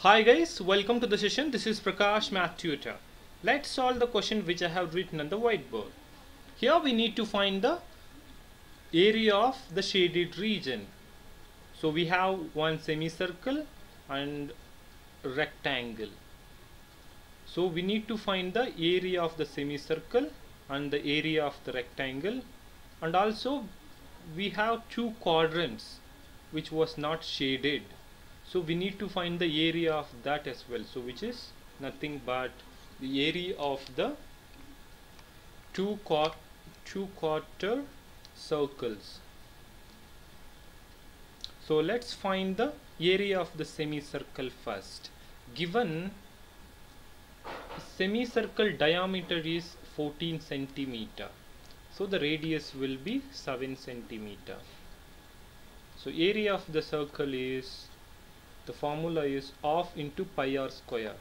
Hi guys, welcome to the session. This is Prakash, Math Tutor. Let's solve the question which I have written on the whiteboard. Here we need to find the area of the shaded region. So we have one semicircle and rectangle. So we need to find the area of the semicircle and the area of the rectangle, and also we have two quadrants which was not shaded. So we need to find the area of that as well, so which is nothing but the area of the two quarter circles. So let's find the area of the semicircle first. Given semicircle diameter is 14 centimeter, so the radius will be 7 centimeter. So area of the circle is, the formula is half into pi r square.